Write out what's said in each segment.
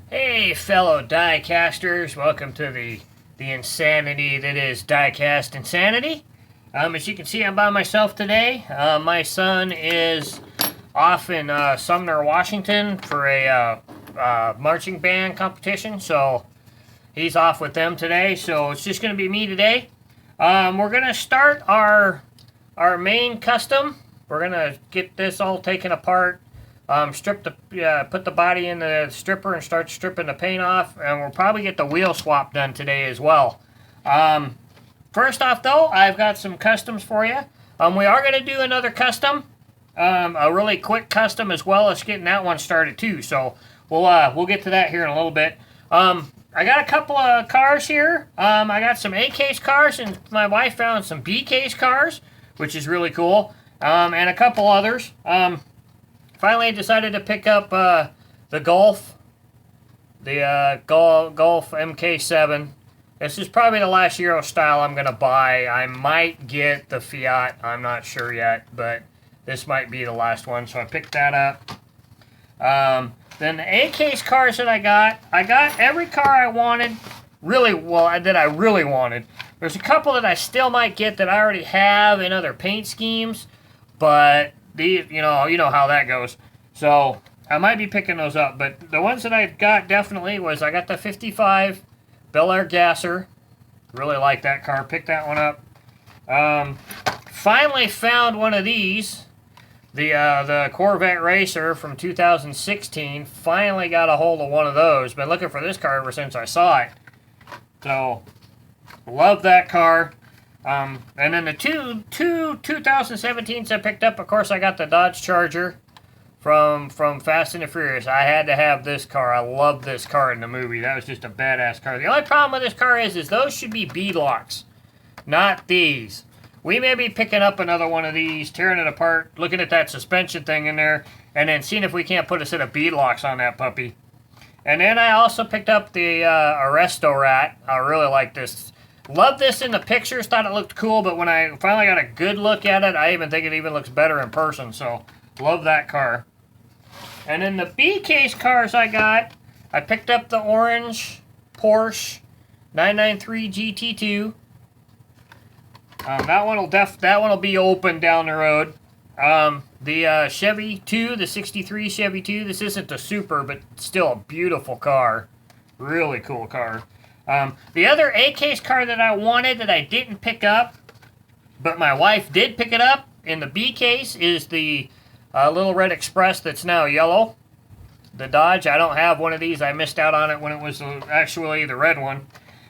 Hey, fellow diecasters! Welcome to the insanity that is diecast insanity. As you can see, I'm by myself today. My son is off in Sumner, Washington, for a marching band competition, so he's off with them today. So it's just going to be me today. We're going to start our main custom. We're going to get this all taken apart. Put the body in the stripper and start stripping the paint off, and we'll probably get the wheel swap done today as well. First off, though, I've got some customs for you. We are going to do another custom, a really quick custom, as well as getting that one started too. So we'll get to that here in a little bit. I got a couple of cars here. I got some A case cars, and my wife found some B case cars, which is really cool, and a couple others. Finally, I decided to pick up the Golf, Golf MK7. This is probably the last Euro style I'm going to buy. I might get the Fiat. I'm not sure yet, but this might be the last one, so I picked that up. Then the A-case cars that I got every car I wanted, that I really wanted. There's a couple that I still might get that I already have in other paint schemes, but these, you know how that goes. So I might be picking those up, but the ones that I got definitely was I got the 55 Bel Air Gasser. Really like that car. Picked that one up. Finally found one of these. The Corvette Racer from 2016. Finally got a hold of one of those. Been looking for this car ever since I saw it. So, love that car. And then the two 2017s I picked up, of course, I got the Dodge Charger from Fast and the Furious. I had to have this car. I love this car in the movie. That was just a badass car. The only problem with this car is those should be beadlocks, not these. We may be picking up another one of these, tearing it apart, looking at that suspension thing in there, and then seeing if we can't put a set of beadlocks on that puppy. And then I also picked up the Arresto Rat. I really like this. Love this in the pictures, thought it looked cool, but when I finally got a good look at it, I even think it even looks better in person, so love that car. And then the B case cars I picked up the orange Porsche 993 GT2. That one will be open down the road. The Chevy 2, the 63 Chevy 2. This isn't the Super, but still a beautiful car. Really cool car. The other A-case car that I wanted that I didn't pick up, but my wife did pick it up in the B case, is the Little Red Express that's now yellow. The Dodge. I don't have one of these. I missed out on it when it was actually the red one.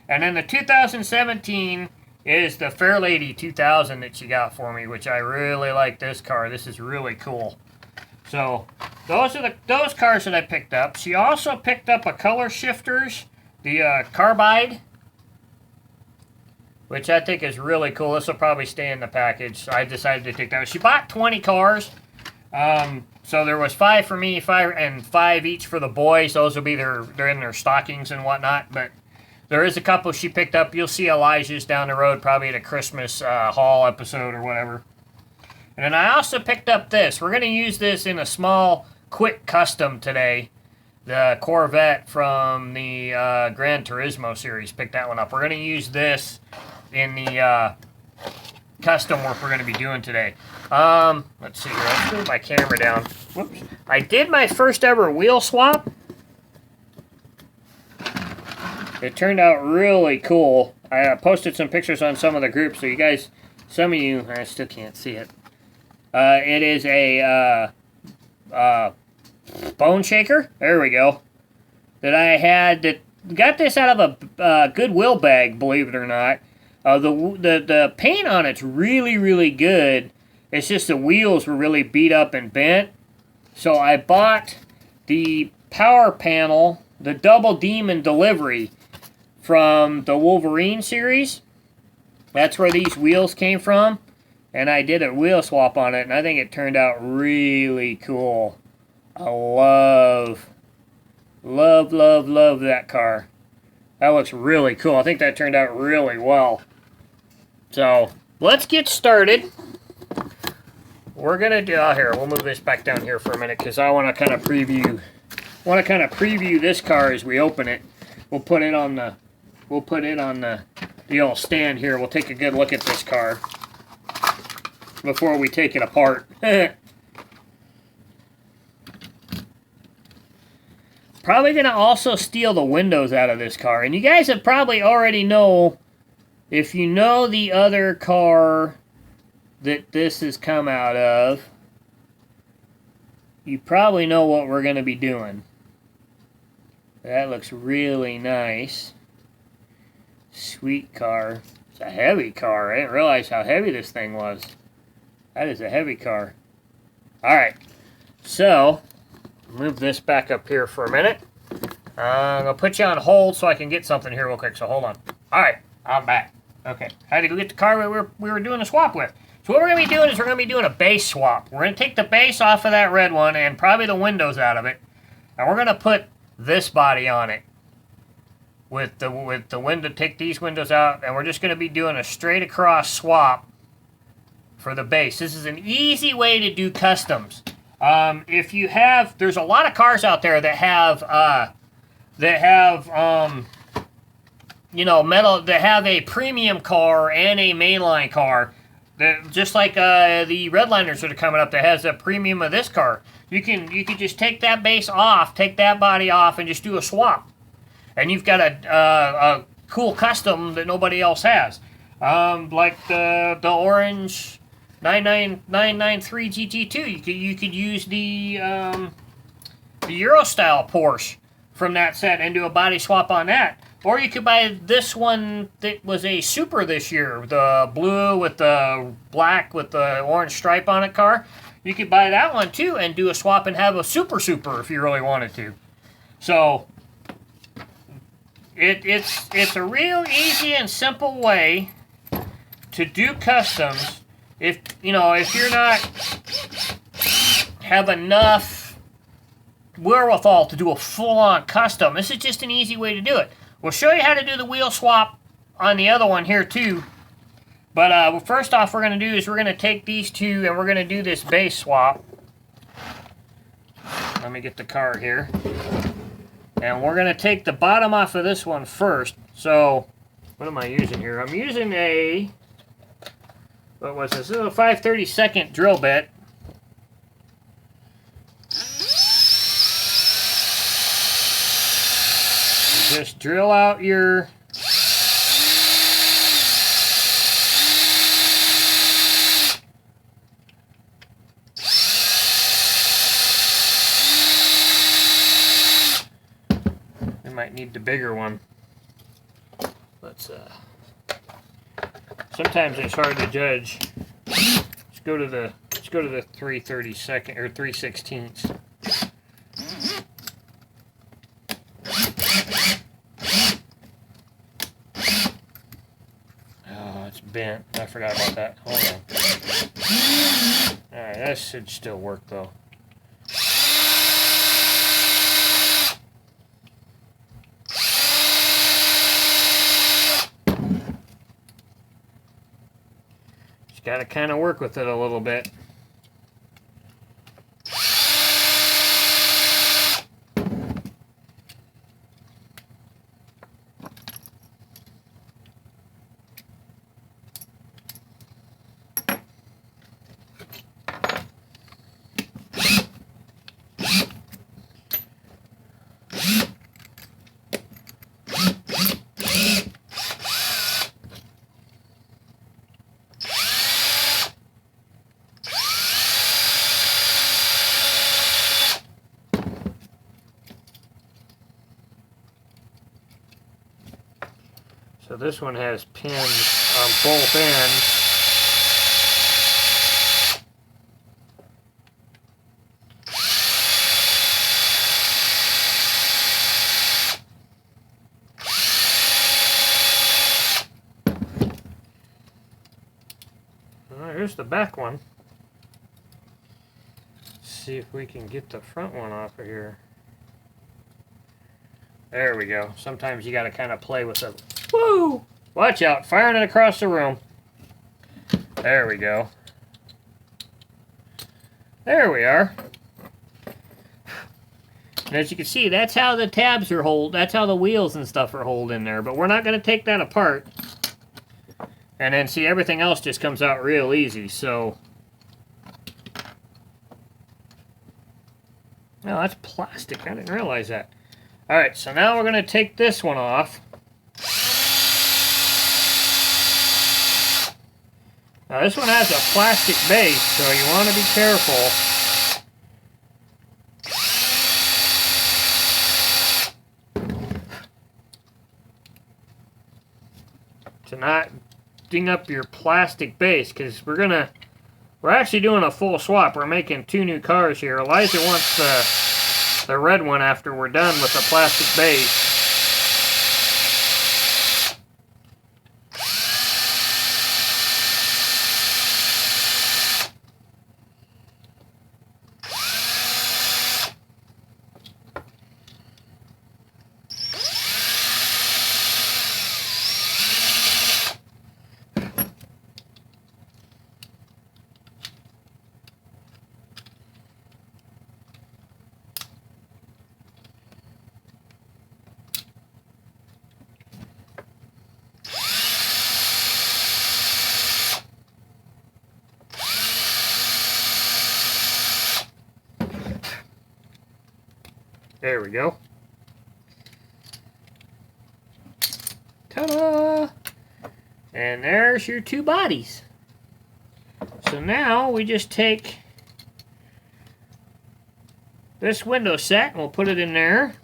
And then the 2017 is the Fairlady 2000 that she got for me, which I really like this car. This is really cool. So those are those cars that I picked up. She also picked up a Color Shifters, the Carbide, which I think is really cool. This will probably stay in the package. So I decided to take that. She bought 20 cars. So there was 5 for me, 5 each for the boys. Those will be they're in their stockings and whatnot. But there is a couple she picked up. You'll see Elijah's down the road, probably at a Christmas haul episode or whatever. And then I also picked up this. We're going to use this in a small, quick custom today. The Corvette from the Gran Turismo series. Picked that one up. We're going to use this in the custom work we're going to be doing today. Let's see here. Let's move my camera down. Whoops. I did my first ever wheel swap. It turned out really cool. I posted some pictures on some of the groups, so you guys, some of you, I still can't see it. It is a bone shaker. There we go. That I had got this out of a Goodwill bag, believe it or not. The paint on it's really, really good. It's just the wheels were really beat up and bent. So I bought the power panel, the Double Demon Delivery from the Wolverine series. That's where these wheels came from. And I did a wheel swap on it, and I think it turned out really cool. I love that car. That looks really cool. I think that turned out really well. So, let's get started. We're going to do, here, we'll move this back down here for a minute because I want to kind of preview want to kind of preview this car as we open it. We'll put it on the old stand here. We'll take a good look at this car before we take it apart. Probably going to also steal the windows out of this car. And you guys have probably already know, if you know the other car that this has come out of, you probably know what we're going to be doing. That looks really nice. Sweet car. It's a heavy car. I didn't realize how heavy this thing was. That is a heavy car. Alright, so move this back up here for a minute. I'm going to put you on hold so I can get something here real quick, so hold on. Alright, I'm back. Okay, I had to go get the car we were doing a swap with. So what we're going to be doing is we're going to be doing a base swap. We're going to take the base off of that red one and probably the windows out of it. And we're going to put this body on it. With the window, take these windows out, and we're just going to be doing a straight across swap for the base. This is an easy way to do customs. If you have, there's a lot of cars out there that have you know, metal, that have a premium car and a mainline car. That, just like the Redliners that are coming up that has a premium of this car. You can just take that base off, take that body off, and just do a swap. And you've got a cool custom that nobody else has. Like the orange 993 GT2. You could use the Euro style Porsche from that set and do a body swap on that. Or you could buy this one that was a Super this year, the blue with the black with the orange stripe on it car. You could buy that one too and do a swap and have a Super if you really wanted to. So it's a real easy and simple way to do customs. If you're not have enough wherewithal to do a full-on custom, this is just an easy way to do it. We'll show you how to do the wheel swap on the other one here too. But first off, we're going to do is we're going to take these two and we're going to do this base swap. Let me get the car here. And we're going to take the bottom off of this one first. So, what am I using here? I'm using a, what was this? This is a 5/32 drill bit. Just drill out your might need the bigger one. Let's sometimes it's hard to judge. Let's go to the 3/32 or 3/16. Oh, it's bent. I forgot about that. Hold on. Alright, that should still work though. Got to kind of work with it a little bit. So this one has pins on both ends. Well, here's the back one. Let's see if we can get the front one off of here. There we go. Sometimes you got to kind of play with it. Woo! Watch out, firing it across the room. There we go. There we are. And as you can see, that's how the tabs are that's how the wheels and stuff are holding there. But we're not going to take that apart. And then see, everything else just comes out real easy. So, no, that's plastic. I didn't realize that. All right, so now we're going to take this one off. Now this one has a plastic base, so you want to be careful. To not ding up your plastic base, because we're actually doing a full swap. We're making 2 new cars here. Elijah wants the red one after we're done with the plastic base. There we go. Ta-da! And there's your 2 bodies. So now we just take this window set and we'll put it in there.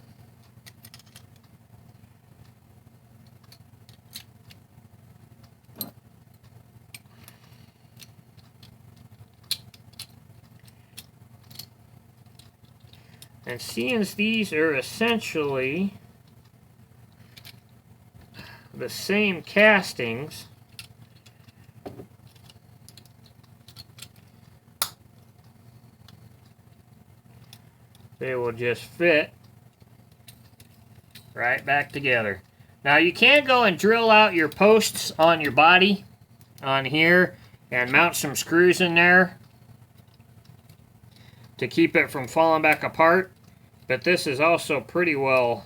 And seeing these are essentially the same castings, they will just fit right back together. Now you can't go and drill out your posts on your body on here and mount some screws in there to keep it from falling back apart. But this is also pretty well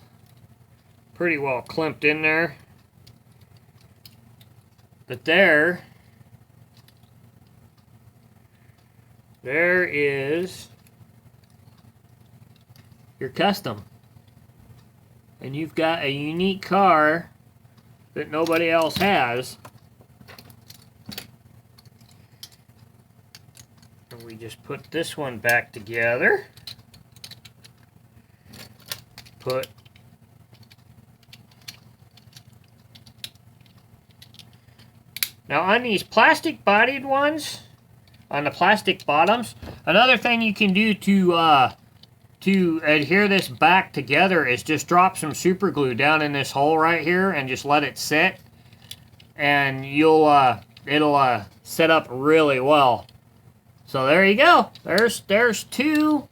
clamped in there. But there is your custom. And you've got a unique car that nobody else has. And we just put this one back together. Now on these plastic bodied ones, on the plastic bottoms, another thing you can do to adhere this back together is just drop some super glue down in this hole right here and just let it sit, and it'll set up really well. So there you go. There's 2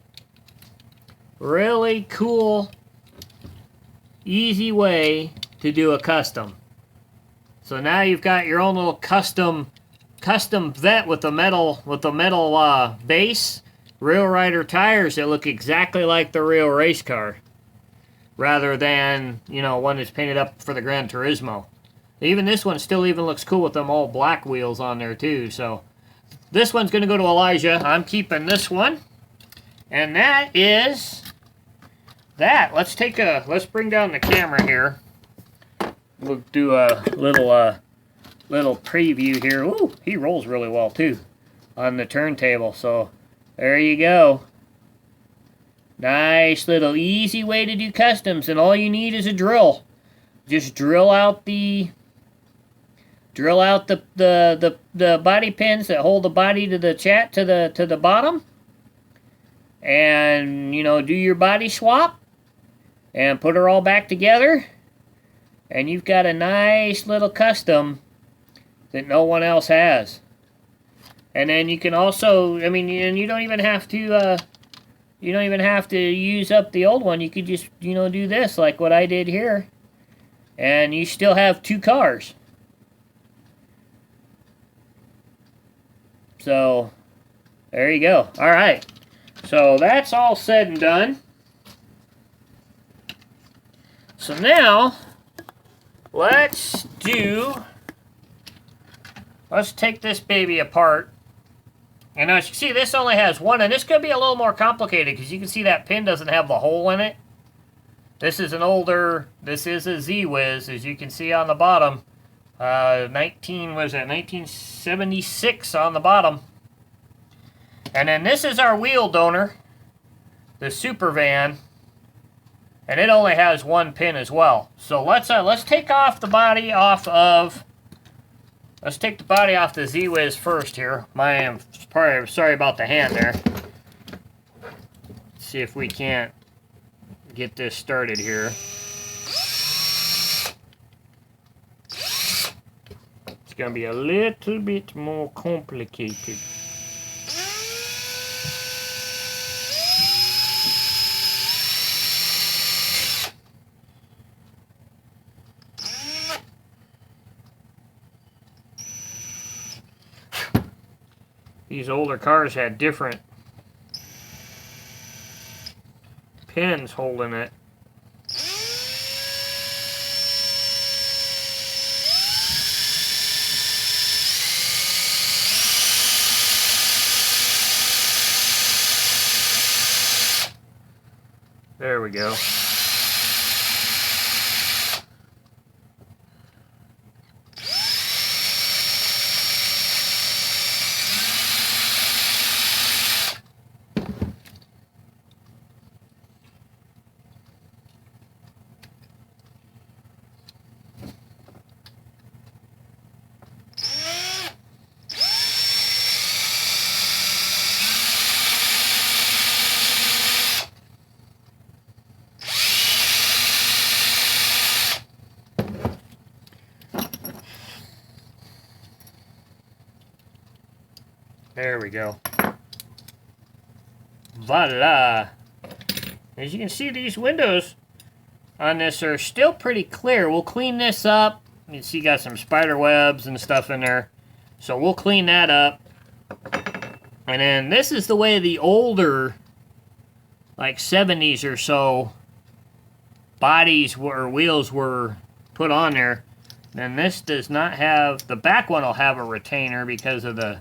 really cool, easy way to do a custom. So now you've got your own little custom vet with the metal base, Rail Rider tires that look exactly like the real race car, rather than, you know, one that's painted up for the Gran Turismo. Even this one still even looks cool with them all black wheels on there too. So this one's going to go to Elijah. I'm keeping this one, and that is that. Let's bring down the camera here. We'll do a little preview here. Ooh, he rolls really well too on the turntable. So there you go. Nice little easy way to do customs, and all you need is a drill. Just drill out the body pins that hold the body to the chat to the bottom, and you know, do your body swap and put her all back together. And you've got a nice little custom that no one else has. And then you can also, I mean, and you don't even have to use up the old one. You could just, you know, do this like what I did here, and you still have 2 cars. So there you go. All right. So that's all said and done. So now, let's take this baby apart. And as you can see, this only has one, and this could be a little more complicated because you can see that pin doesn't have the hole in it. This is this is a Z-Wiz, as you can see on the bottom. 1976 on the bottom. And then this is our wheel donor, the Super Van, and it only has one pin as well. So let's take off the body off of. Let's take the body off the Z-Wiz first here. Sorry about the hand there. Let's see if we can't get this started here. It's going to be a little bit more complicated. These older cars had different pins holding it. There we go. There we go. Voila! As you can see, these windows on this are still pretty clear. We'll clean this up. You can see, got some spider webs and stuff in there. So we'll clean that up. And then this is the way the older, like 70s or so, bodies or wheels were put on there. Then this does not have, the back one will have a retainer because of the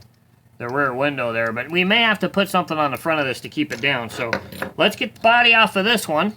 rear window there, but we may have to put something on the front of this to keep it down. So let's get the body off of this one.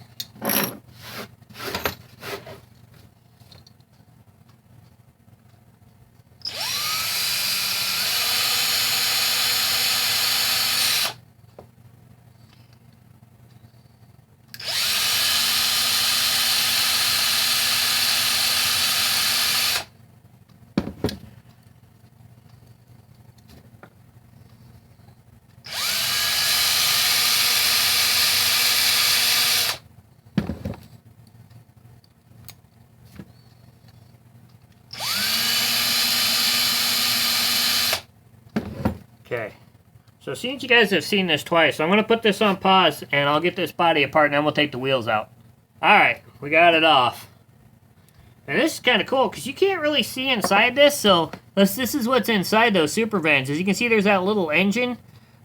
Okay, so since you guys have seen this twice, I'm going to put this on pause, and I'll get this body apart, and then we'll take the wheels out. Alright, we got it off. And this is kind of cool, because you can't really see inside this, so this is what's inside those Super Vans. As you can see, there's that little engine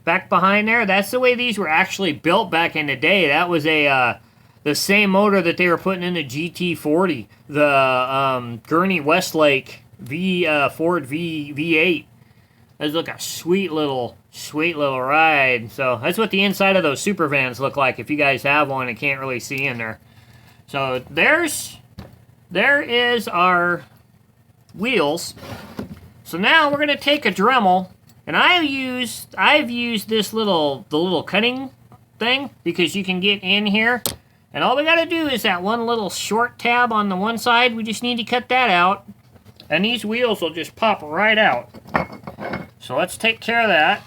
back behind there. That's the way these were actually built back in the day. That was the same motor that they were putting in the GT40, the Gurney Westlake Ford V8. That's like a sweet little ride. So that's what the inside of those Super Vans look like if you guys have one and can't really see in there. So there is our wheels. So now we're gonna take a Dremel, and I've used this little cutting thing because you can get in here, and all we gotta do is that one little short tab on the one side. We just need to cut that out, and these wheels will just pop right out. So let's take care of that.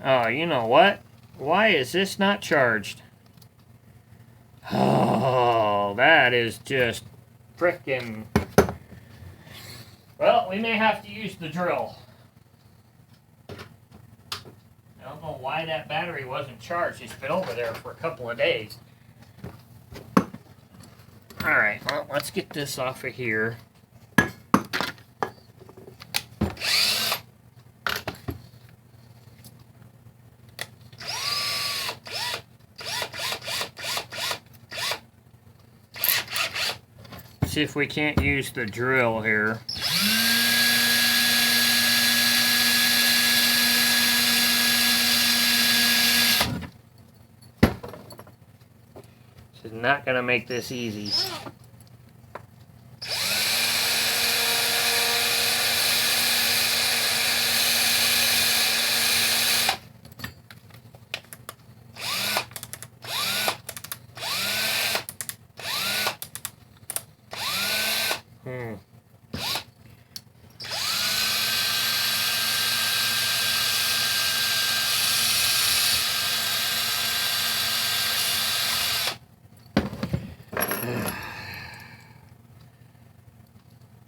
Oh, you know what? Why is this not charged? Oh, that is just frickin'... Well, we may have to use the drill. I don't know why that battery wasn't charged. It's been over there for a couple of days. Alright, well, let's get this off of here. see if we can't use the drill here. This is not going to make this easy.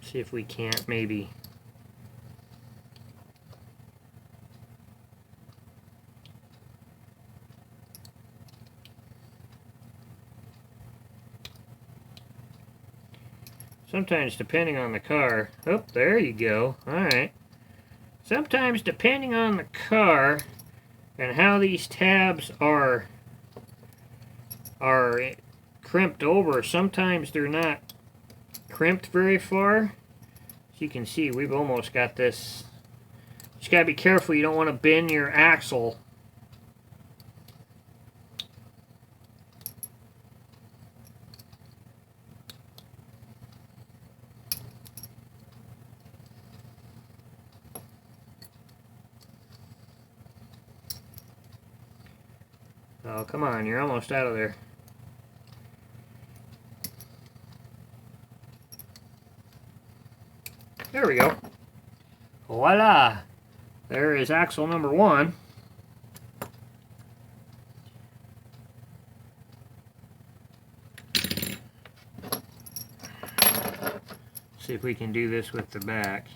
See if we can't maybe. Sometimes depending on the car. Oh, there you go. Alright. Sometimes depending on the car and how these tabs are crimped over, sometimes they're not crimped very far. As you can see, we've almost got this. Just gotta be careful, you don't want to bend your axle. Oh, come on, you're almost out of there. There we go. Voila! There is axle number 1. See if we can do this with the back.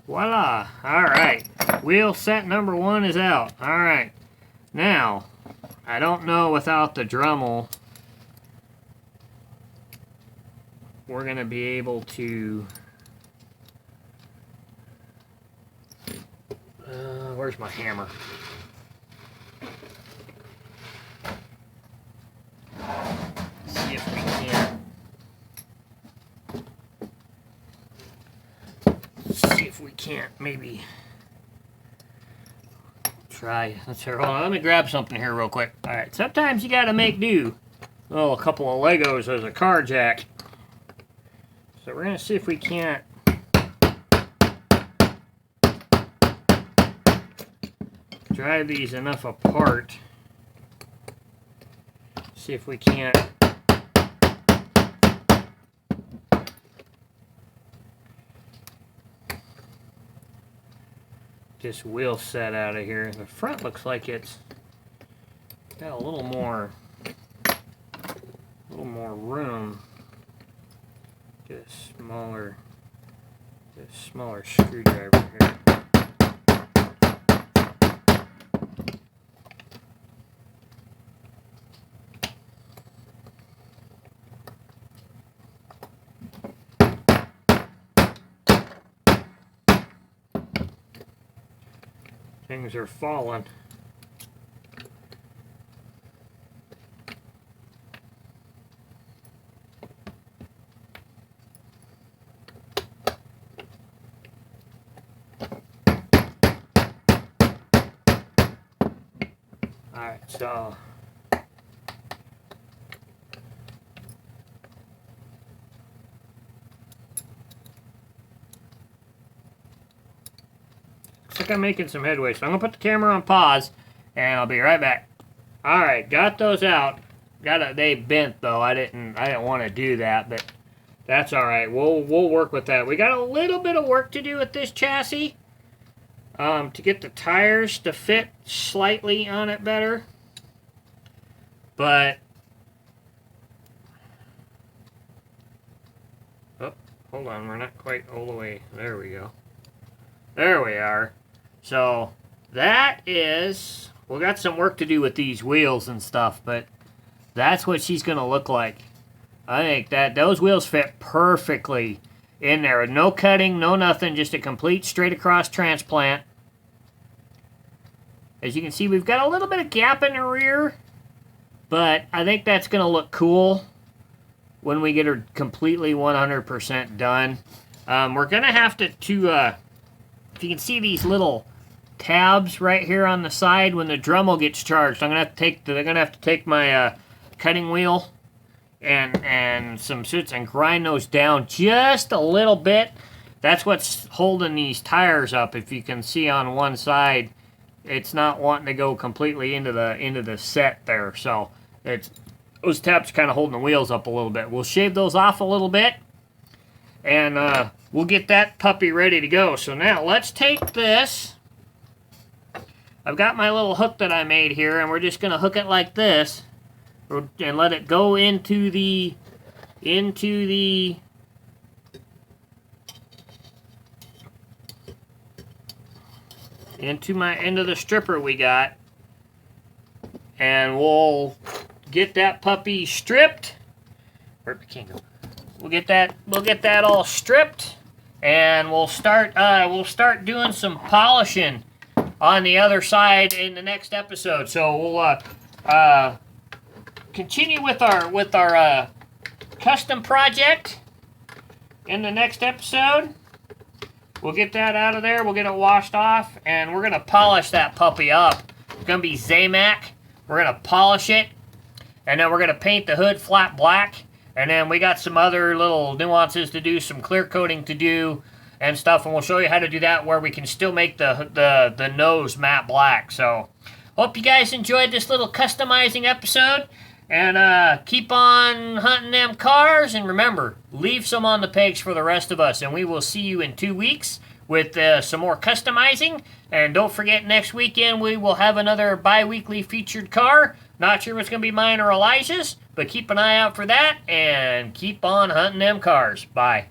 Voila! Alright. Wheel set number 1 is out. Alright. Now, I don't know without the Dremel we're going to be able to... where's my hammer? See if we can... See if we can't maybe try. Let's hear. Hold on, let me grab something here real quick. All right, sometimes you got to make do. Oh, a couple of Legos as a car jack. So we're gonna see if we can't drive these enough apart. See if we can't. This wheel set out of here. The front looks like it's got a little more room. Get a smaller screwdriver here. Things are falling. Alright, so looks like I'm making some headway, so I'm gonna put the camera on pause and I'll be right back. Alright, got those out. They bent though. I didn't want to do that, but that's alright. We'll work with that. We got a little bit of work to do with this chassis. To get the tires to fit slightly on it better. But oh, hold on, we're not quite all the way. There we go. There we are. So that is, we got some work to do with these wheels and stuff, but that's what she's gonna look like. I think that those wheels fit perfectly in there. No cutting, no nothing, just a complete straight across transplant. As you can see, we've got a little bit of gap in the rear, but I think that's going to look cool when we get her completely 100% done. We're going to have to if you can see these little tabs right here on the side when the Dremel gets charged, they're going to have to take my cutting wheel and some suits and grind those down just a little bit. That's what's holding these tires up. If you can see on one side, it's not wanting to go completely into the set there. So those tabs are kind of holding the wheels up a little bit. We'll shave those off a little bit, and we'll get that puppy ready to go. So now let's take this. I've got my little hook that I made here, and we're just going to hook it like this and let it go into my end of the stripper we got, and we'll get that puppy stripped. Where'd the king go? We'll get that all stripped, and we'll start doing some polishing on the other side in the next episode. So we'll continue with our custom project in the next episode. We'll get that out of there. We'll get it washed off, and we're going to polish that puppy up. It's going to be Zamac. We're going to polish it, and then we're going to paint the hood flat black, and then we got some other little nuances to do, some clear coating to do and stuff, and we'll show you how to do that where we can still make the nose matte black. So, hope you guys enjoyed this little customizing episode. And keep on hunting them cars, and remember, leave some on the pegs for the rest of us, and we will see you in 2 weeks with some more customizing. And don't forget, next weekend we will have another bi-weekly featured car. Not sure if it's going to be mine or Elijah's, but keep an eye out for that, and keep on hunting them cars. Bye.